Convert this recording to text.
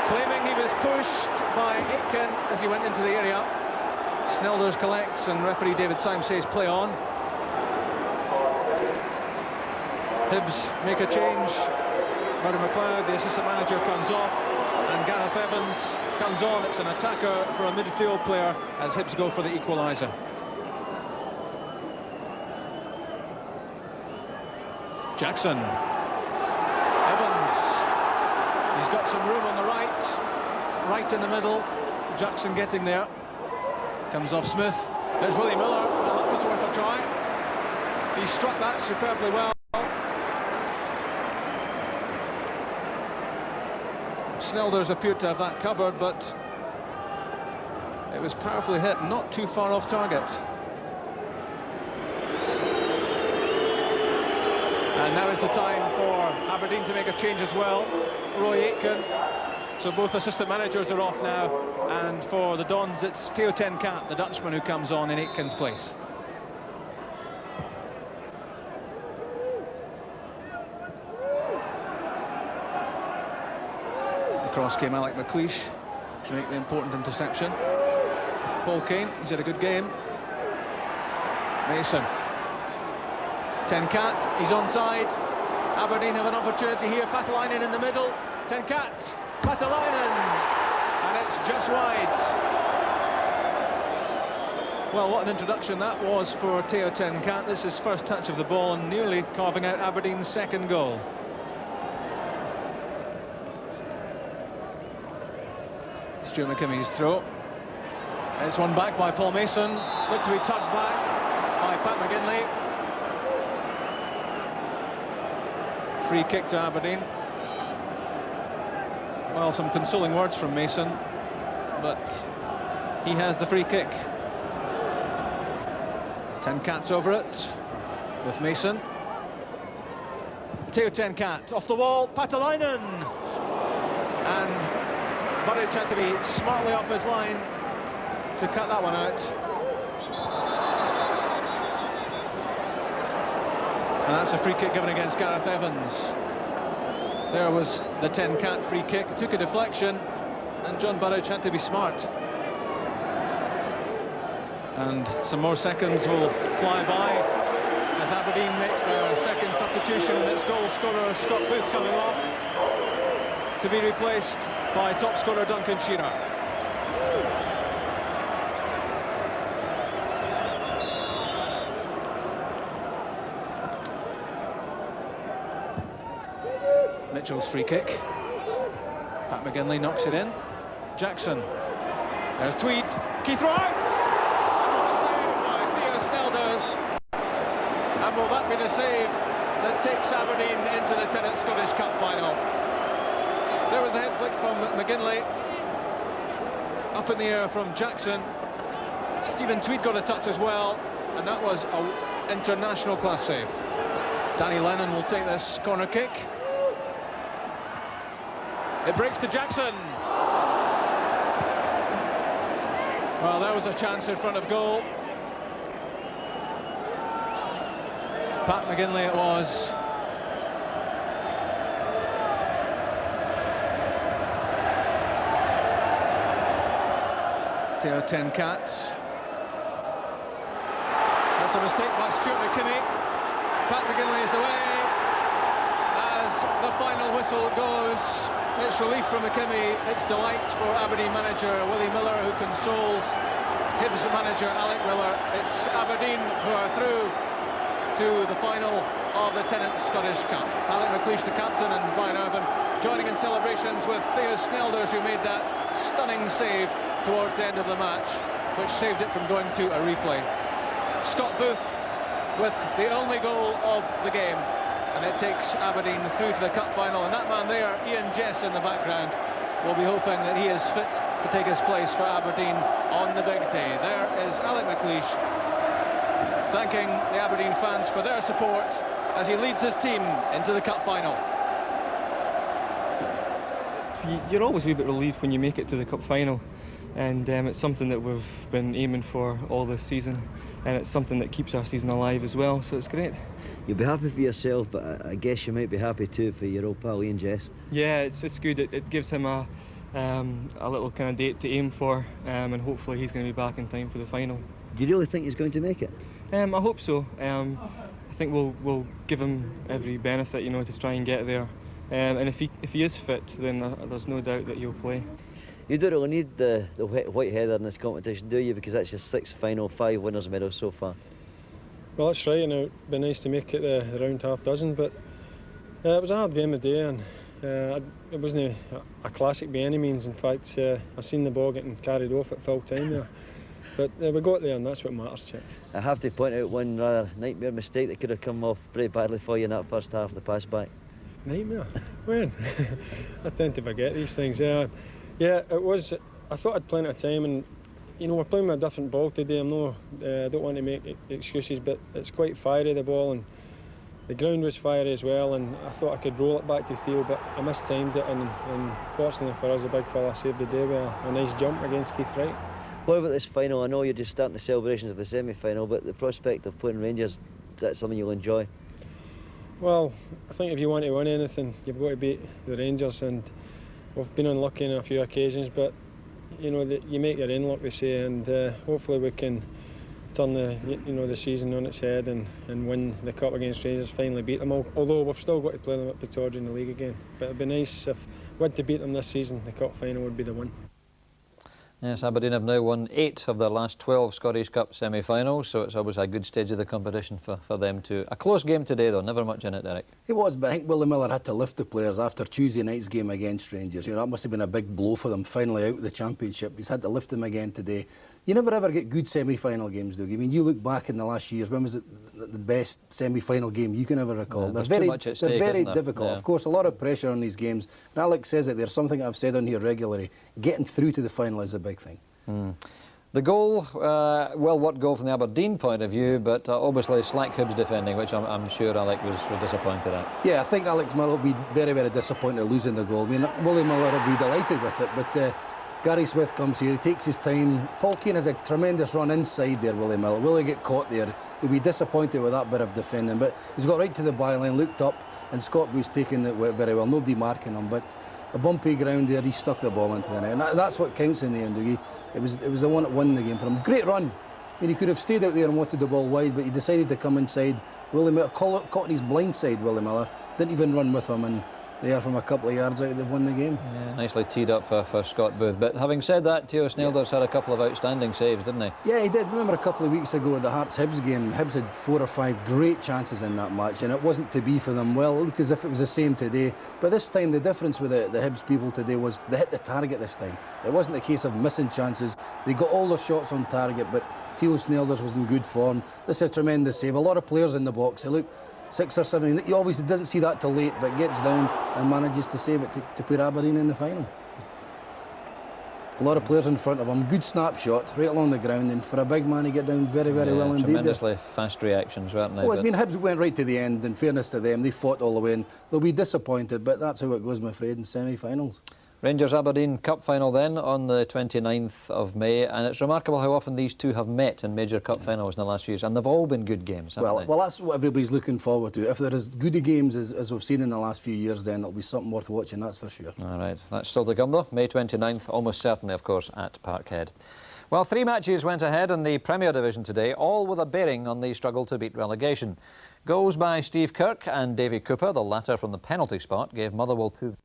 claiming he was pushed by Aitken as he went into the area. Snelders collects and referee David Syme says play on. Hibs make a change. Murray McLeod, the assistant manager, comes off, and Gareth Evans comes on. It's an attacker for a midfield player as Hibs go for the equaliser. Jackson. Evans. He's got some room on the right in the middle. Jackson getting there. Comes off Smith. There's Willie Miller. Well, that was worth a try. He struck that superbly well. Snelders appeared to have that covered, but it was powerfully hit, not too far off target. And now is the time for Aberdeen to make a change as well. Roy Aitken. So both assistant managers are off now, and for the Dons it's Tynecastle, the Dutchman, who comes on in Aitken's place. Across came Alec McLeish to make the important interception. Paul Kane, he's had a good game. Mason. Tynecastle, he's onside. Aberdeen have an opportunity here. Patalainen in the middle. Tynecastle, Patalainen, and it's just wide. Well, what an introduction that was for Tynecastle. This is his first touch of the ball and nearly carving out Aberdeen's second goal. Stuart McKimmy's throw. It's one back by Paul Mason. Looked to be tugged back by Pat McGinley. Free kick to Aberdeen. Well, some consoling words from Mason, but he has the free kick. Tynecastle over it with Mason. Tynecastle off the wall. Patalainen, and Burridge had to be smartly off his line to cut that one out. And that's a free kick given against Gareth Evans. There was the Tynecastle free kick. It took a deflection, and John Burridge had to be smart. And some more seconds will fly by as Aberdeen make their second substitution. It's goal scorer Scott Booth coming off to be replaced by top scorer Duncan Shearer. Mitchell's free kick. Pat McGinley knocks it in. Jackson. There's Tweed. Keith Wright! Saved by Theo Snelders. And will that be the save that takes Aberdeen into the Tennant Scottish Cup final? There was the head flick from McGinley. Up in the air from Jackson. Stephen Tweed got a touch as well, and that was an international class save. Danny Lennon will take this corner kick. It breaks to Jackson. Well, there was a chance in front of goal. Pat McGinley it was. Theo Tynecastle. That's a mistake by Stuart McKimmie. Pat McGinley is away as the final whistle goes. It's relief from McKimmie. It's delight for Aberdeen manager Willie Miller, who consoles Hibs manager Alec Miller. It's Aberdeen who are through to the final of the Tennant Scottish Cup. Alec McLeish, the captain, and Brian Irvin joining in celebrations with Theo Snelders, who made that stunning save towards the end of the match, which saved it from going to a replay. Scott Booth with the only goal of the game, and it takes Aberdeen through to the cup final. And that man there, Ian Jess in the background, will be hoping that he is fit to take his place for Aberdeen on the big day. There is Alec McLeish thanking the Aberdeen fans for their support as he leads his team into the cup final. You're always a wee bit relieved when you make it to the cup final, and it's something that we've been aiming for all this season, and it's something that keeps our season alive as well, so it's great. You'll be happy for yourself, but I guess you might be happy too for your old pal Ian Jess. Yeah, it's good. It gives him a a little kind of date to aim for, and hopefully he's going to be back in time for the final. Do you really think he's going to make it? I hope so. I think we'll give him every benefit, you know, to try and get there. And if he is fit, then there's no doubt that he'll play. You don't really need the white heather in this competition, do you? Because that's your 6th final, 5 winners' medals so far. Well, that's right, and it'd be nice to make it the round half dozen, but it was a hard game of day, and it wasn't a classic by any means. In fact, I seen the ball getting carried off at full time there. But we got there, and that's what matters, Chick. I have to point out one rather nightmare mistake that could have come off very badly for you in that first half, the pass back. Nightmare? When? I tend to forget these things. Yeah, it was. I thought I'd plenty of time, and you know, we're playing with a different ball today. I don't want to make excuses, but it's quite fiery, the ball, and the ground was fiery as well, and I thought I could roll it back to Theo, but I mistimed it, and fortunately for us, the big fella saved the day with a nice jump against Keith Wright. What about this final? I know you're just starting the celebrations of the semi-final, but the prospect of playing Rangers, is that something you'll enjoy? Well, I think if you want to win anything, you've got to beat the Rangers, and we've been unlucky on a few occasions, but you know, you make your own luck, they say, and hopefully we can turn the season on its head and win the cup against Rangers, finally beat them all. Although we've still got to play them at Pittodrie in the league again, but it'd be nice if we had to beat them this season. The cup final would be the one. Yes, Aberdeen have now won 8 of their last 12 Scottish Cup semi-finals, so it's always a good stage of the competition for them too. A close game today though, never much in it, Derek. It was, but I think Willie Miller had to lift the players after Tuesday night's game against Rangers. You know, that must have been a big blow for them, finally out of the championship. He's had to lift them again today. You never ever get good semi-final games, Doug. I mean, you look back in the last years, when was it the best semi-final game you can ever recall? Yeah, they're too much at stake, very isn't difficult. there? Yeah. Of course, a lot of pressure on these games. And Alex says it, there's something I've said on here regularly. Getting through to the final is a big thing. The goal, well, what goal from the Aberdeen point of view, but obviously slack Hibs defending, which I'm sure Alec was disappointed at. Yeah, I think Alex Miller will be very, very disappointed losing the goal. I mean, Willie Miller will be delighted with it, but Gary Smith comes here, he takes his time. Paul Keane has a tremendous run inside there, Willie Miller. Will he get caught there? He'll be disappointed with that bit of defending, but he's got right to the byline, looked up, and Scott Booth's taken it very well. Nobody marking him, but a bumpy ground there, he stuck the ball into the net, and that's what counts in the end, Dougie. It was the one that won the game for him. Great run. I mean, he could have stayed out there and wanted the ball wide, but he decided to come inside. Willie Miller caught on his blind side, Willie Miller. Didn't even run with him, and they are from a couple of yards out, they've won the game. Yeah, nicely teed up for Scott Booth. But having said that, Theo Snelders had a couple of outstanding saves, didn't he? Yeah, he did. Remember a couple of weeks ago at the Hearts-Hibs game, Hibs had 4 or 5 great chances in that match, and it wasn't to be for them. Well, it looked as if it was the same today. But this time, the difference with the Hibs people today was they hit the target this time. It wasn't a case of missing chances. They got all their shots on target, but Theo Snelders was in good form. This is a tremendous save. A lot of players in the box. They look 6 or 7. He obviously doesn't see that till late, but gets down and manages to save it to put Aberdeen in the final. A lot of players in front of him. Good snapshot, right along the ground, and for a big man, he get down very, very well indeed. Tremendously fast reactions, weren't they? Oh, I mean, Hibs went right to the end. In fairness to them, they fought all the way, and they'll be disappointed, but that's how it goes, I'm afraid, in semi-finals. Rangers Aberdeen Cup final then on the 29th of May, and it's remarkable how often these two have met in major cup finals in the last few years, and they've all been good games, haven't they? Well, that's what everybody's looking forward to. If there is good games as we've seen in the last few years, then it'll be something worth watching, that's for sure. All right, that's still to come though. May 29th, almost certainly, of course, at Parkhead. Well, 3 matches went ahead in the Premier Division today, all with a bearing on the struggle to beat relegation. Goals by Steve Kirk and Davy Cooper, the latter from the penalty spot, gave Motherwell 2.